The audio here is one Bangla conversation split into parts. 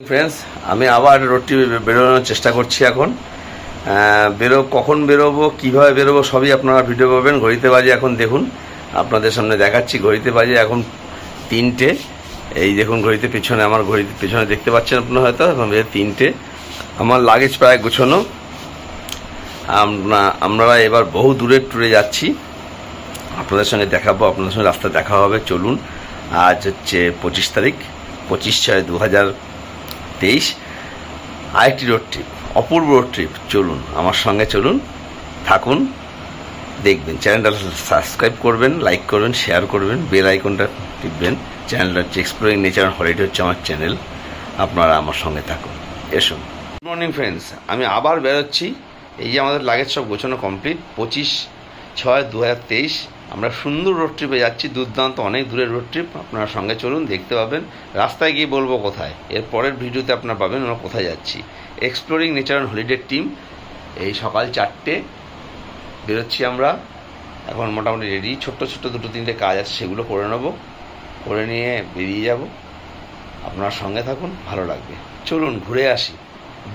फ्रेंड्स আমি আবার রোড ট্রিপে বেরোনোর চেষ্টা করছি এখন কখন বেরোবো কিভাবে বেরোবো সবই আপনারা ভিডিও পাবেন। ঘড়িতে বাজে এখন দেখুন আপনাদের সামনে দেখাচ্ছি, ঘড়িতে বাজে এখন 3টে। এই দেখুন ঘড়িতে পিছনে, আমার ঘড়িতে পিছনে দেখতে পাচ্ছেন আপনারা হয়তো, এখন বাজে 3টে। আমার লাগেজ প্রায় গোছানো। আমরা এবার বহু দূরের ট্যুরে যাচ্ছি, আপনাদের সঙ্গে দেখাবো, আপনাদের সঙ্গে রাস্তা দেখা হবে। চলুন, আজ হচ্ছে 25 তারিখ, 25/6/2023। আরেকটি রোড ট্রিপ, অপূর্ব রোড ট্রিপ। চলুন আমার সঙ্গে, চলুন, থাকুন, দেখবেন। চ্যানেলটা সাবস্ক্রাইব করবেন, লাইক করবেন, শেয়ার করবেন, বেল আইকনটা টিপবেন। চ্যানেলটা হচ্ছে এক্সপ্লোরিং নেচার অ্যান্ড হলিডে, হচ্ছে আমার চ্যানেল। আপনারা আমার সঙ্গে থাকুন, এসুন। গুড মর্নিং ফ্রেন্ডস, আমি আবার বেরোচ্ছি। এই যে আমাদের লাগেজ সব গোছানো কমপ্লিট। 25/6/2023 আমরা সুন্দর রোড ট্রিপে যাচ্ছি, দুর্দান্ত, অনেক দূরের রোড ট্রিপ। আপনার সঙ্গে চলুন, দেখতে পাবেন। রাস্তায় গিয়ে বলবো কোথায়, এর পরের ভিডিওতে আপনারা পাবেন আমরা কোথায় যাচ্ছি। Exploring nature and holiday team. এই সকাল 4টে বেরোচ্ছি আমরা, এখন মোটামুটি রেডি। ছোট্ট ছোট্ট 2-3টে কাজ আছে, সেগুলো করে নেবো, করে নিয়ে বেরিয়ে যাব। আপনার সঙ্গে থাকুন, ভালো লাগবে। চলুন ঘুরে আসি,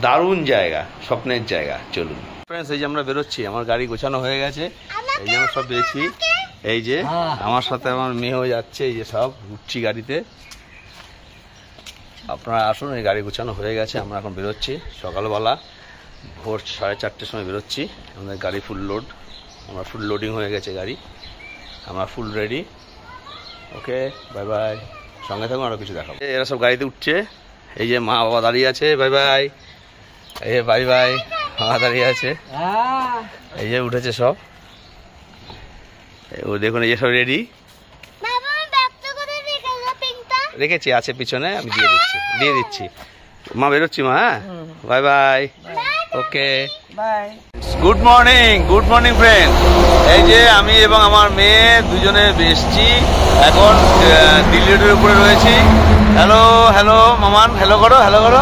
দারুণ জায়গা, স্বপ্নের জায়গা। চলুন ফ্রেন্ডস, এই যে আমরা বেরোচ্ছি, আমার গাড়ি গোছানো হয়ে গেছে। এই যে আমরা সব বেরোচ্ছি, এই যে আমার সাথে আমার মেয়েও যাচ্ছে। এই যে সব উঠছি গাড়িতে, আপনারা আসুন। এই গাড়ি গোছানো হয়ে গেছে, আমরা এখন বেরোচ্ছি। সকালবেলা ভোর 4:30টার সময় বেরোচ্ছি। আমাদের গাড়ি ফুল লোড, আমরা ফুল লোডিং হয়ে গেছে গাড়ি, আমরা ফুল রেডি। ওকে, বাই বাই, সঙ্গে থাকুন, আরও কিছু দেখাবো। এরা সব গাড়িতে উঠছে। এই যে মা বাবা দাঁড়িয়ে আছে, বাই বাই। এই যে বাই বাই, মা দাঁড়িয়ে আছে। এই যে উঠেছে সব, ও দেখুন, এই যে সব রেডি। রেখেছি, আছে পিছনে, আমি দিয়ে দিচ্ছি। মা বেরোচ্ছি, মা। হ্যাঁ, bye bye, okay bye. Good morning friend. এই যে আমি এবং আমার মেয়ে দুজনে এসছি, এখন দিল্লি রোডের উপরে রয়েছি। হ্যালো হ্যালো মামান, হ্যালো করো, হ্যালো করো।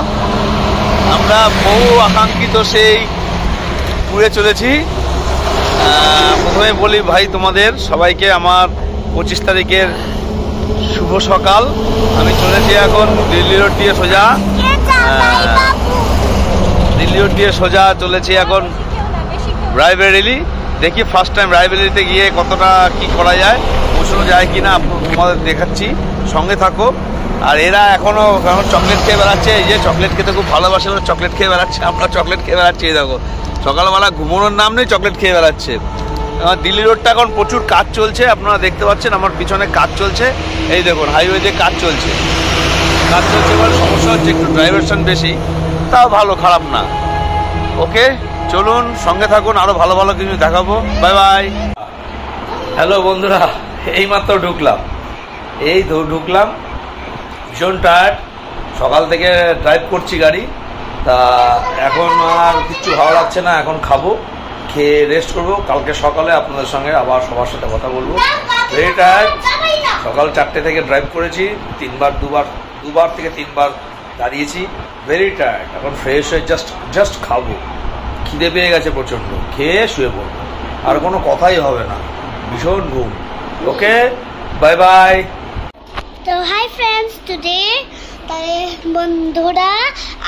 আমরা বহু আকাঙ্ক্ষিত সেই পুরে চলেছি। প্রথমে বলি ভাই, তোমাদের সবাইকে আমার 25 তারিখের শুভ সকাল। আমি চলেছি এখন দিল্লি রোড দিয়ে সোজা চলেছি এখন রায়বেরেলি। দেখি ফার্স্ট টাইম রায়বেরেলিতে গিয়ে কতটা কি করা যায়, পৌঁছানো যায় কিনা তোমাদের দেখাচ্ছি, সঙ্গে থাকো। আর এরা এখন চকলেট খেয়ে বেড়াচ্ছে। এই যে চকলেট খেতে খুব ভালোবাসে, চকলেট খেয়ে বেড়াচ্ছে, আমরা চকলেট খেয়ে বেড়াচ্ছি। এই দেখো, সকালবেলা ঘুমানোর নাম নেই, চকলেট খেয়ে বেড়াচ্ছে। আমার দিল্লি রোডটা এখন প্রচুর কাজ চলছে, আপনারা দেখতে পাচ্ছেন আমার পিছনে কাজ চলছে। এই দেখুন হাইওয়েতে কাজ চলছে বলে সমস্যা হচ্ছে, একটু ড্রাইভারশন বেশি, তাও ভালো, খারাপ না। ওকে, চলুন সঙ্গে থাকুন, আরও ভালো ভালো কিছু দেখাবো। Bye bye. হ্যালো বন্ধুরা, এইমাত্র ঢুকলাম, ভীষণ টায়ার্ড, সকাল থেকে ড্রাইভ করছি গাড়ি। তা এখন আর কিচ্ছু ভালো লাগছে না, এখন খাবো, খেয়ে রেস্ট করবো। কালকে সকালে আপনাদের সঙ্গে আবার সবার সাথে কথা বলবো। ভেরি টায়ার্ড, সকাল 4টে থেকে ড্রাইভ করেছি, দুবার থেকে 3বার দাঁড়িয়েছি। ভেরি টায়ার্ড, এখন ফ্রেশ হয়ে জাস্ট খাবো। খিদে পেয়ে গেছে প্রচণ্ড, খেয়ে শুয়ে পড়বো, আর কোনো কথাই হবে না, ভীষণ ঘুম। ওকে, বাই বাই। তো হাই ফ্রেন্ডস, টুডে বন্ধুরা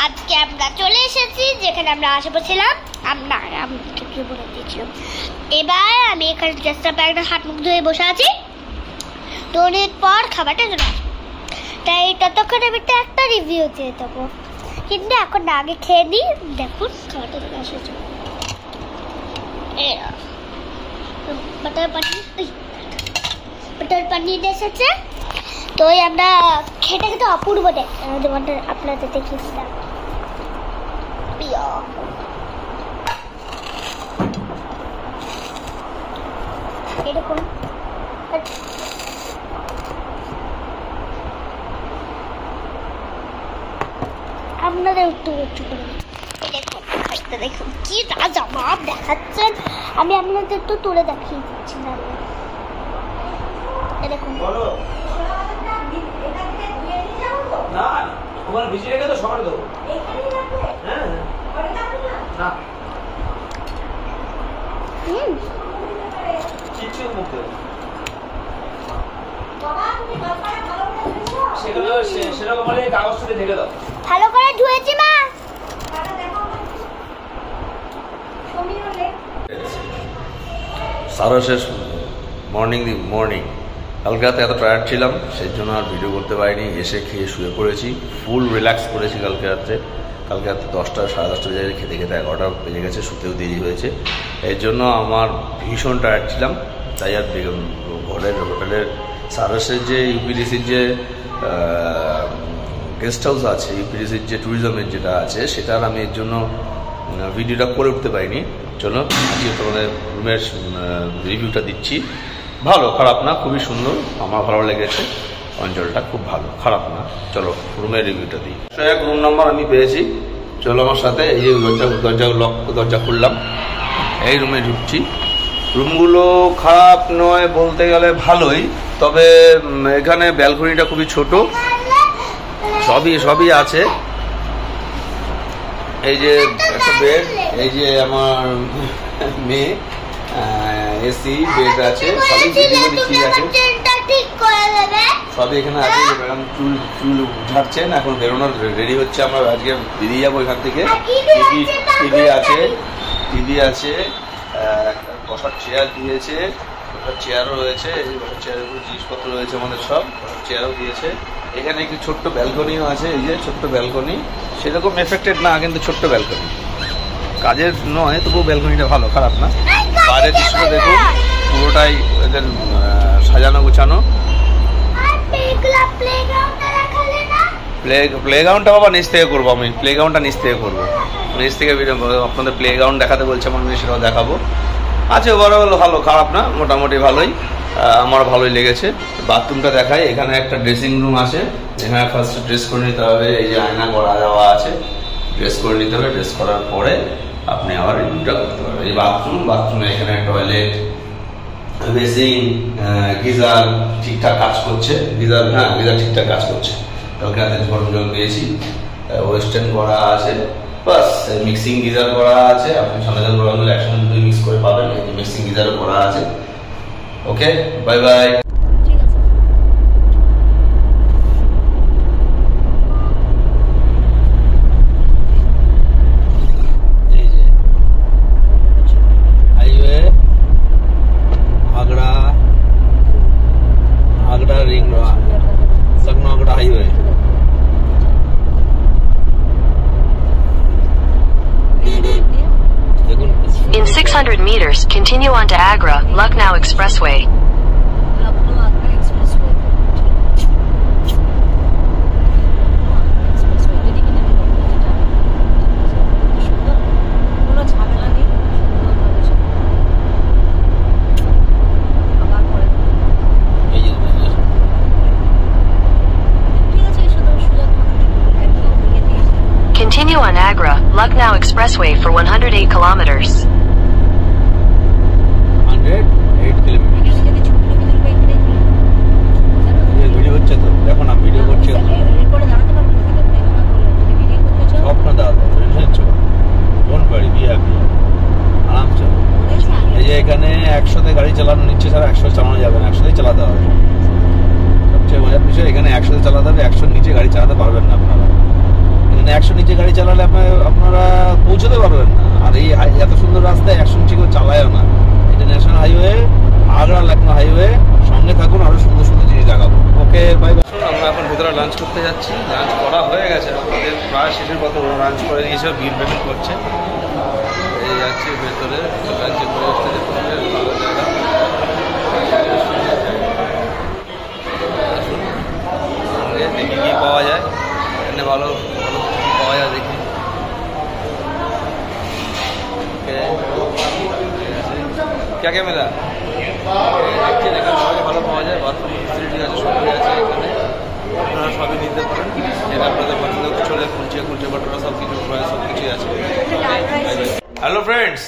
আজকে আমরা চলে এসেছি যেখানে আমরা আশেপাশে ছিলাম। কি বলে দিয়েছিলাম। এবার আমি এখানে চেষ্টা একটা হাত মুখ ধুয়ে বসে আছি, 2 মিনিট পর খাবারটা চলে আসবে। তাই ততক্ষণ আমি একটা রিভিউ দিয়ে দেবো, কিন্তু এখন না, আগে খেয়ে নিই। দেখুন খাবারটা চলে আসছে, বাটার পনির এসেছে। তো আমরা খেতে খেতে অপূর্ব আপনাদের দেখিয়েছিলাম। এরকম আপনাদের একটু করে দেখুন কি জবাব দেখাচ্ছেন। আমি আপনাদের একটু তুলে দেখিয়ে দিচ্ছিলাম। এরকম সেরকম হলে কাগজ তুলে ঢেকে দাও। ভালো করে ধুয়েছি মা। সারা শেষ মর্নিং কালকে রাতে এত টায়ার্ড ছিলাম, সেই জন্য আর ভিডিও করতে পারিনি। এসে খেয়ে শুয়ে পড়েছি, ফুল রিল্যাক্স করেছি কালকে রাতে। কালকে রাতে 10টা সাড়ে 10টা বেজে খেতে 11টা বেজে গেছে, শুতেও দেরি হয়েছে। এর জন্য আমার ভীষণ টায়ার্ড ছিলাম, তাই আর হোটেলের সারাসের যে ইউপিডিসির যে গেস্ট হাউস আছে, ইউপিডিসির যে ট্যুরিজমের যেটা আছে, সেটার আমি এর জন্য ভিডিওটা করে উঠতে পারিনি। চলো আজকে তোমাদের রুমের রিভিউটা দিচ্ছি। ভালো, খারাপ না, খুবই সুন্দর, আমার ভালো লেগেছে। অঞ্চলটা খুব ভালো, খারাপ না। চলো রুমের রিভিউটা দিই। এক রুম নাম্বার আমি পেয়েছি, চলো আমার সাথে। এই যে দরজা খুললাম, এই রুমে ঢুকছি। রুমগুলো খারাপ নয় বলতে গেলে ভালোই, তবে এখানে ব্যালকনিটা খুবই ছোট, সবই আছে। এই যে একটা বেড, এই যে আমার মেয়ে, এসি বেড আছে, সবই ঠিক আছে, সবই এখানে আছে। ম্যাডাম চুল ঝাড়ছেন, এখন বেরোনোর রেডি হচ্ছে। আমরা আজকে বেরিয়ে যাবো এখান থেকে। টিভি আছে, একটা বসার চেয়ার দিয়েছে, বসার চেয়ারও রয়েছে, এই বসার চেয়ারের উপরে জিনিসপত্র রয়েছে আমাদের সব, চেয়ারও দিয়েছে। এখানে একটি ছোট্ট ব্যালকনিও আছে, এই যে ছোট্ট ব্যালকনি, সেরকম এফেক্টেড না, কিন্তু ছোট্ট ব্যালকনি, কাজের নয়, তবুও ব্যালকনিটা ভালো, খারাপ না। বাইরের দৃশ্যটা দেখুন, পুরোটাই এদের সাজানো গুছানো। প্লেগ্রাউন্ডটা বাবা নিচ থেকে করবো, আমি প্লেগ্রাউন্ডটা নিচ থেকে করবো, নিচ থেকে আপনাদের প্লেগ্রাউন্ড দেখাতে বলছে আমার মেয়ে, সেটাও দেখাবো। আছে ওভারঅল ভালো, খারাপ না, মোটামুটি ভালোই, আমার ভালোই লেগেছে। বাথরুমটা দেখাই, এখানে একটা ড্রেসিং রুম আছে, এখানে ফার্স্ট ড্রেস করে নিতে হবে। এই যে আয়না করা দেওয়া আছে, ড্রেস করে নিতে হবে, ড্রেস করার পরে আপনি আবার রিভিউটা করতে পারবেন। এই বাথরুমে এখানে টয়লেট, বেসিন, গিজার ঠিকঠাক কাজ করছে, গিজার ঠিকঠাক কাজ করছে। কালকে রাতে গরম জল পেয়েছি, ওয়েস্টার্ন করা আছে, বাস মিক্সিং গিজার করা আছে। আপনি ঠান্ডা জল গরম জল একসঙ্গে দুটোই মিক্স করে পাবেন, এই যে মিক্সিং গিজারও করা আছে। ওকে, bye bye. In 600 meters, continue on to Agra, Lucknow Expressway. Continue on Agra, Lucknow Expressway for 108 kilometers. 108 kilometre. Video হচ্ছে তো, দেখো না ভিডিও করছে, স্বপ্ন দাদা ডোন্ট ওয়ারি, বি হ্যাপি, আরাম চলো। এই যে এখানে 100তে গাড়ি চালানো নিচ্ছে, ছাড়া 100 চালানো যাবে না, 100তেই চালাতে হবে। সবচেয়ে মজার বিষয়, এখানে 100তে চালাতে হবে, 100 নিচে গাড়ি চালাতে পারবেন না আপনারা। এখানে 100 নিচে গাড়ি চালালে আপনারা পৌঁছতে পারবেন না। আর এই এত সুন্দর রাস্তায় 100 নিচে কেউ চালায়ও না। এটা national highway, Agra Lucknow highway. সঙ্গে থাকুন, আরো সুন্দর সুন্দর জিনিস দেখাবো। ওকে, বাই বাই। আমরা এখন ভেতরে লাঞ্চ করতে যাচ্ছি, লাঞ্চ করা হয়ে গেছে, আমাদের প্রায় শেষের পথে লাঞ্চ করে নিয়েছে, বিল পেমেন্ট করছে। এই যাচ্ছে ভেতরে, লাঞ্চে করে আসতে ভালো জায়গা। দেখি কি পাওয়া যায়, এখানে ভালো ভালো পাওয়া যায়, দেখি। क्या क्या मिला? দেখছি এখানে সবই ভালো পাওয়া যায়, বাথরুম ফেসিলিটি আছে, সবই আছে এখানে, আপনারা সবই নিতে পারেন। এটা আপনাদের পছন্দ চলে, কুলচে বাটোরা সব কিছুই আছে। হ্যালো ফ্রেন্ডস,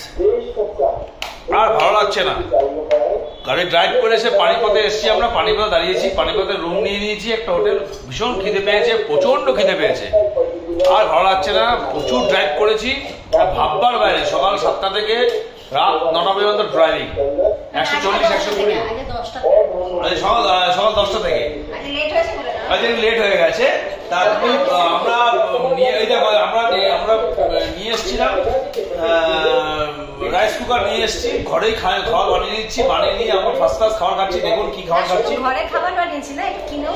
আর ভালো লাগছে না, গাড়ি ড্রাইভ করে এসে পানিপথে এসেছি আমরা, পানিপথে দাঁড়িয়েছি, পানিপথে রুম নিয়ে নিয়েছি একটা হোটেল। ভীষণ খিদে পেয়েছে, প্রচন্ড খিদে পেয়েছে, আর ভালো লাগছে না, প্রচুর ড্রাইভ করেছি, ভাববার বাইরে। সকাল 7টা থেকে রাত 9টা পর্যন্ত ড্রাইভিং, 140 120 সকাল 10টা থেকে। লেট হয়ে গেছে। তারপরে আমরা নিয়ে এসেছিলাম রাইস কুকার নিয়ে এসেছি, ঘরেই খাবার বানিয়ে নিচ্ছি, বানিয়ে নিয়ে আমরা ফার্স্ট ক্লাস খাবার খাচ্ছি। দেখুন কি খাবার খাচ্ছি, ঘরে খাবার বানিয়েছি না, কিনেও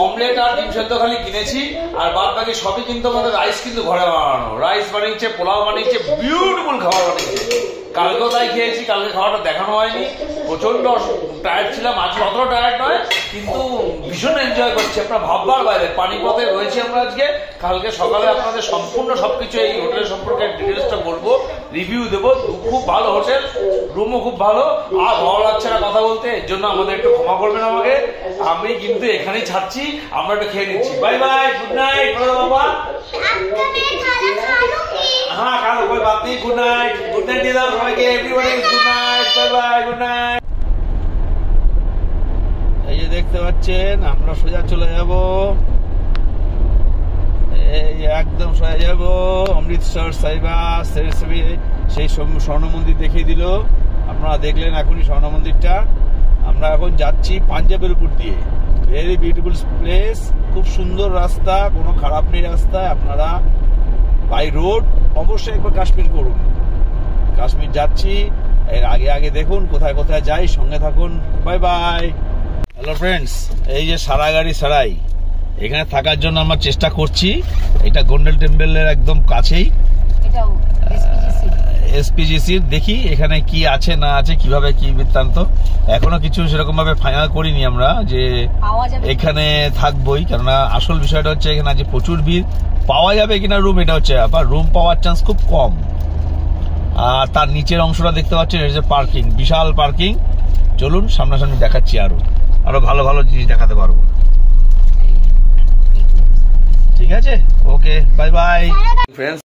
অমলেট আর ডিম সেদ্ধ খালি কিনেছি, আর বাদ বাকি সবই কিন্তু আমাদের রাইস কিন্তু ঘরে বানানো। রাইস বানিয়েছে, পোলাও বানিয়েছে, বিউটিফুল খাবার বানিয়েছে। কালকেও তাই খেয়েছি, কালকে খাবারটা দেখানো হয়নি, প্রচন্ড টায়ার্ড ছিলাম। আজকে অতটা টায়ার্ড নয়, কিন্তু ভীষণ এনজয় করছি। আপনার ভাববার বাইরে পানিপথে রয়েছি আমরা আজকে। কালকে সকালে আপনাদের সম্পূর্ণ সবকিছু এই হোটেলের সম্পর্কে ডিটেলসটা বলবো, রিভিউ দেবো। খুব ভালো হোটেল, রুমও খুব ভালো। আর ভালো লাগছে না কথা বলতে, এর জন্য আমাদের একটু ক্ষমা করবেন আমাকে। আমি কিন্তু এখানেই ছাড়ছি, আমরা একটু খেয়ে নিচ্ছি। বাই বাই, গুড নাইট বাবা। हाँ खालो, कोई बात नहीं। गुड नाइट দিয়ে দাও সবাইকে, everybody good night, bye bye, good night. এই যে দেখতে পাচ্ছেন আমরা সোজা চলে যাব, এই একদম সোজা যাব অমৃতসর সাহিবা সেই স্বর্ণ মন্দির দেখিয়ে দিল। আপনারা দেখলেন এখনই স্বর্ণ মন্দিরটা। আমরা এখন যাচ্ছি পাঞ্জাবের উপর দিয়ে। ভেরি বিউটিফুল প্লেস, খুব সুন্দর রাস্তা, কোনো খারাপ নেই রাস্তায়। আপনারা বাই রোড অবশ্যই একবার কাশ্মীর করুন। কাশ্মীর যাচ্ছি, এর আগে আগে দেখুন কোথায় কোথায় যাই, সঙ্গে থাকুন। Bye bye. হ্যালো ফ্রেন্ডস, এই যে সারাগাড়ি সারাই, এখানে থাকার জন্য আমরা চেষ্টা করছি। এটা গোল্ডেন টেম্পলের একদম কাছেই, এসপিজিসির। দেখি এখানে কি আছে না আছে, কিভাবে কি বৃত্তান্ত। এখনো কিছু সেরকম ভাবে ফাইনাল করিনি আমরা যে এখানে থাকবোই, কেননা আসল বিষয়টা হচ্ছে এখানে আজ প্রচুর ভিড়। পাওয়া যাবে কিনা রুম, এটা হচ্ছে ব্যাপার। রুম পাওয়ার চান্স খুব কম। আর তার নিচের অংশটা দেখতে পাচ্ছেন, এটা হচ্ছে পার্কিং, বিশাল পার্কিং। চলুন সামনাসামনি দেখাচ্ছি, আরো ভালো ভালো জিনিস দেখাতে পারবো। ঠিক আছে, ওকে, বাই বাই ফ্রেন্ডস।